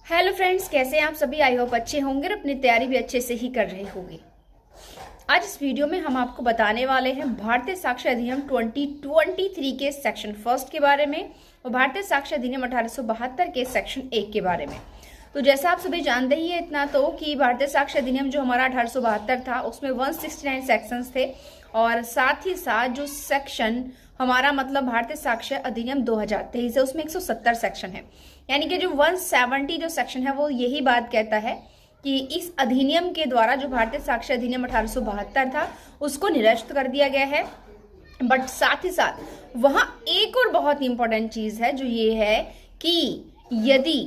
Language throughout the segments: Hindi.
हेलो फ्रेंड्स, कैसे हैं आप सभी। आई होप अच्छे होंगे और अपनी तैयारी भी अच्छे से ही कर रहे होंगे। आज इस वीडियो में हम आपको बताने वाले हैं भारतीय साक्ष्य अधिनियम 2023 के सेक्शन फर्स्ट के बारे में और भारतीय साक्ष्य अधिनियम 1872 के सेक्शन 1 के बारे में। तो जैसा आप सभी जानते ही है इतना तो कि भारतीय साक्ष्य अधिनियम जो हमारा 1872 था उसमें 169 सेक्शंस थे और साथ ही साथ जो सेक्शन हमारा मतलब भारतीय साक्ष्य अधिनियम 2023 है उसमें 170 सेक्शन है। यानी कि जो 170 जो सेक्शन है वो यही बात कहता है कि इस अधिनियम के द्वारा जो भारतीय साक्ष्य अधिनियम 1872 था उसको निरस्त कर दिया गया है। बट साथ ही साथ वहां एक और बहुत इंपॉर्टेंट चीज है जो ये है कि यदि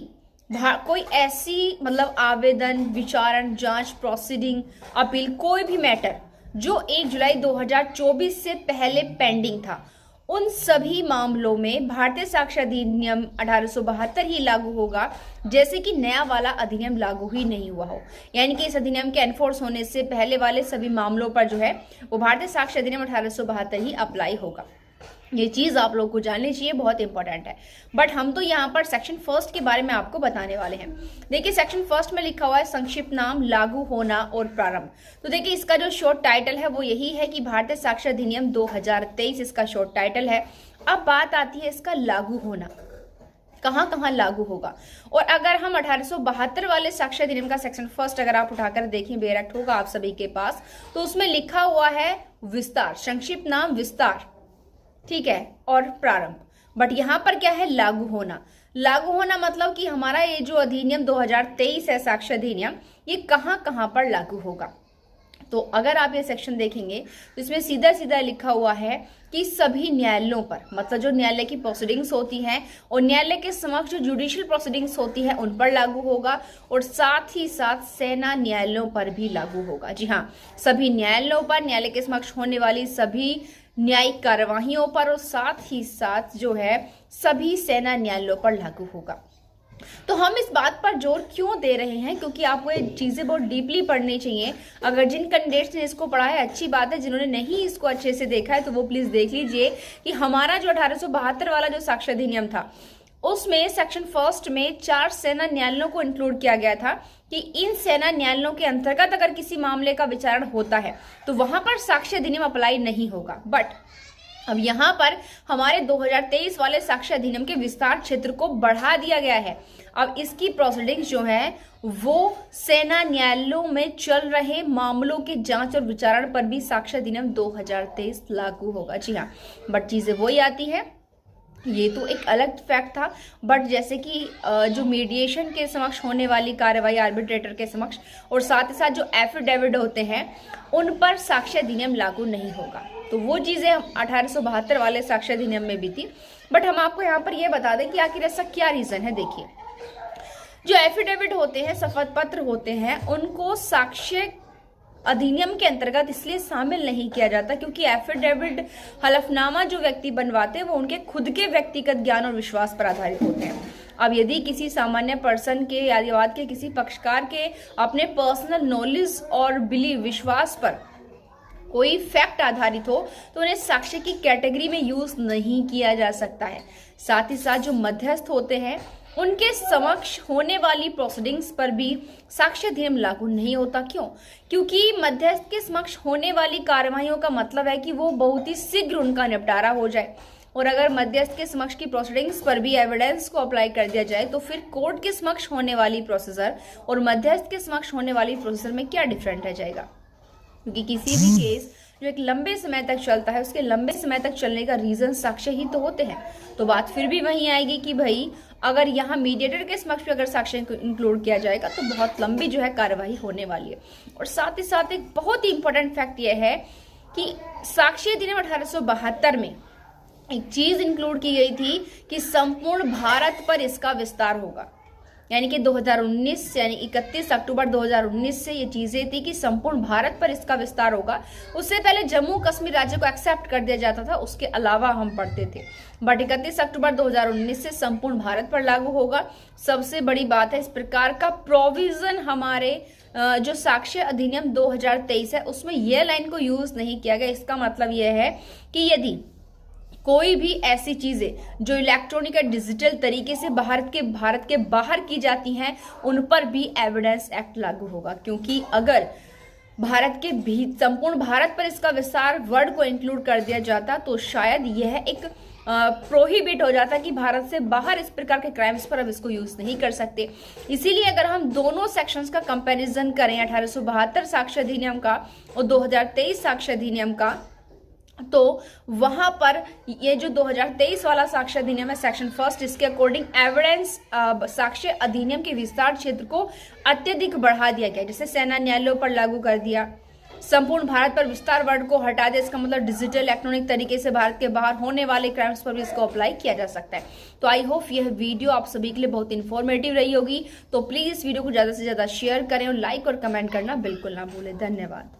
कोई ऐसी मतलब आवेदन, विचारण, जांच, प्रोसीडिंग, अपील, कोई भी मैटर जो 1 जुलाई 2024 से पहले पेंडिंग था, उन सभी मामलों में भारतीय साक्ष्य अधिनियम 1872 ही लागू होगा, जैसे कि नया वाला अधिनियम लागू ही नहीं हुआ हो। यानी कि इस अधिनियम के एनफोर्स होने से पहले वाले सभी मामलों पर जो है वो भारतीय साक्ष्य अधिनियम 1872 ही अप्लाई होगा। ये चीज आप लोग को जाननी चाहिए, बहुत इंपॉर्टेंट है। बट हम तो यहाँ पर सेक्शन फर्स्ट के बारे में आपको बताने वाले हैं। देखिए सेक्शन फर्स्ट में लिखा हुआ है संक्षिप्त नाम, लागू होना और प्रारंभ। तो देखिए इसका जो शॉर्ट टाइटल है वो यही है कि भारतीय साक्ष्य अधिनियम 2023 इसका शॉर्ट टाइटल है। अब बात आती है इसका लागू होना, कहाँ कहाँ लागू होगा। और अगर हम 1872 वाले साक्ष्य अधिनियम का सेक्शन फर्स्ट अगर आप उठाकर देखें, बेरक्ट होगा आप सभी के पास, तो उसमें लिखा हुआ है विस्तार, संक्षिप्त नाम, विस्तार, ठीक है, और प्रारंभ। बट यहां पर क्या है, लागू होना। लागू होना मतलब कि हमारा ये जो अधिनियम 2023 है साक्ष्य अधिनियम, ये कहां कहां पर लागू होगा। तो अगर आप ये सेक्शन देखेंगे तो इसमें सीधा सीधा लिखा हुआ है कि सभी न्यायालयों पर, मतलब जो न्यायालय की प्रोसीडिंग्स होती हैं और न्यायालय के समक्ष जो जुडिशियल प्रोसीडिंग्स होती है उन पर लागू होगा, और साथ ही साथ सेना न्यायालयों पर भी लागू होगा। जी हाँ, सभी न्यायालयों पर, न्यायालय के समक्ष होने वाली सभी न्यायिक कार्यवाहियों पर और साथ ही साथ जो है सभी सेना न्यायालयों पर लागू होगा। तो हम इस बात पर जोर क्यों दे रहे हैं, क्योंकि आपको ये चीजें बहुत डीपली पढ़नी चाहिए। अगर जिन कैंडिडेट्स ने इसको पढ़ा है अच्छी बात है, जिन्होंने नहीं इसको अच्छे से देखा है तो वो प्लीज देख लीजिए कि हमारा जो 1872 वाला जो साक्ष्य अधिनियम था उसमें सेक्शन फर्स्ट में 4 सेना न्यायालयों को इंक्लूड किया गया था कि इन सेना न्यायालयों के अंतर्गत अगर किसी मामले का विचारण होता है तो वहां पर साक्ष्य अधिनियम अप्लाई नहीं होगा। बट अब यहाँ पर हमारे 2023 वाले साक्ष्य अधिनियम के विस्तार क्षेत्र को बढ़ा दिया गया है। अब इसकी प्रोसीडिंग्स जो है वो सेना न्यायालयों में चल रहे मामलों के जांच और विचारण पर भी साक्ष्य अधिनियम 2023 लागू होगा। जी हाँ, बट चीजें वही आती है, ये तो एक अलग फैक्ट था। बट जैसे कि जो मीडिएशन के समक्ष होने वाली कार्रवाई आर्बिट्रेटर के समक्ष और साथ ही साथ जो एफिडेविट होते हैं उन पर साक्ष्य अधिनियम लागू नहीं होगा। तो वो चीजें 1872 वाले साक्ष्य अधिनियम में भी थी। बट हम आपको यहाँ पर यह बता दें कि आखिर ऐसा क्या रीजन है। देखिए जो एफिडेविट होते हैं, शपथ पत्र होते हैं, उनको साक्ष्य अधिनियम के अंतर्गत इसलिए शामिल नहीं किया जाता क्योंकि एफिडेविट, हलफनामा जो व्यक्ति बनवाते हैं वो उनके खुद के व्यक्तिगत ज्ञान और विश्वास पर आधारित होते हैं। अब यदि किसी सामान्य पर्सन के या विवाद के किसी पक्षकार के अपने पर्सनल नॉलेज और बिलीव, विश्वास पर कोई फैक्ट आधारित हो तो उन्हें साक्ष्य की कैटेगरी में यूज नहीं किया जा सकता है। साथ ही साथ जो मध्यस्थ होते हैं उनके समक्ष होने वाली प्रोसीडिंग्स पर भी साक्ष्य अधिनियम लागू नहीं होता। क्यों? क्योंकि मध्यस्थ के समक्ष होने वाली कार्यवाहियों का मतलब है कि वो बहुत ही शीघ्र उनका निपटारा हो जाए, और अगर मध्यस्थ के समक्ष की प्रोसीडिंग्स पर भी एविडेंस को अप्लाई कर दिया जाए तो फिर कोर्ट के समक्ष होने वाली प्रोसीजर और मध्यस्थ के समक्ष होने वाली प्रोसीजर में क्या डिफरेंट रह जाएगा। क्योंकि किसी भी केस जो एक लंबे समय तक चलता है उसके लंबे समय तक चलने का रीजन साक्ष्य ही तो होते हैं। तो बात फिर भी वही आएगी कि भाई अगर यहाँ मीडिएटर के समक्ष भी अगर साक्ष्य इंक्लूड किया जाएगा तो बहुत लंबी जो है कार्यवाही होने वाली है। और साथ ही साथ एक बहुत ही इंपॉर्टेंट फैक्ट यह है कि साक्ष्य अधिनियम 1872 में एक चीज इंक्लूड की गई थी कि संपूर्ण भारत पर इसका विस्तार होगा। यानी कि 2019 यानी 31 अक्टूबर 2019 से ये चीजें थी कि संपूर्ण भारत पर इसका विस्तार होगा। उससे पहले जम्मू कश्मीर राज्य को एक्सेप्ट कर दिया जाता था, उसके अलावा हम पढ़ते थे। बट 31 अक्टूबर 2019 से संपूर्ण भारत पर लागू होगा। सबसे बड़ी बात है, इस प्रकार का प्रोविजन हमारे जो साक्ष्य अधिनियम 2023 है उसमें यह लाइन को यूज नहीं किया गया। इसका मतलब यह है कि यदि कोई भी ऐसी चीजें जो इलेक्ट्रॉनिक या डिजिटल तरीके से भारत के बाहर की जाती हैं उन पर भी एविडेंस एक्ट लागू होगा, क्योंकि अगर भारत के संपूर्ण भारत पर इसका विस्तार वर्ड को इंक्लूड कर दिया जाता तो शायद यह एक प्रोहिबिट हो जाता कि भारत से बाहर इस प्रकार के क्राइम्स पर अब इसको यूज नहीं कर सकते। इसीलिए अगर हम दोनों सेक्शंस का कंपैरिजन करें 1872 साक्ष्य अधिनियम का और 2023 साक्ष्य अधिनियम का, तो वहां पर ये जो 2023 वाला साक्ष्य अधिनियम है सेक्शन फर्स्ट, इसके अकॉर्डिंग एविडेंस साक्ष्य अधिनियम के विस्तार क्षेत्र को अत्यधिक बढ़ा दिया गया, जैसे सेना न्यायालयों पर लागू कर दिया, संपूर्ण भारत पर विस्तार वर्ड को हटा दिया। इसका मतलब डिजिटल इलेक्ट्रॉनिक तरीके से भारत के बाहर होने वाले क्राइम्स पर भी इसको अप्लाई किया जा सकता है। तो आई होप यह वीडियो आप सभी के लिए बहुत इंफॉर्मेटिव रही होगी। तो प्लीज इस वीडियो को ज्यादा से ज्यादा शेयर करें और लाइक और कमेंट करना बिल्कुल ना भूलें। धन्यवाद।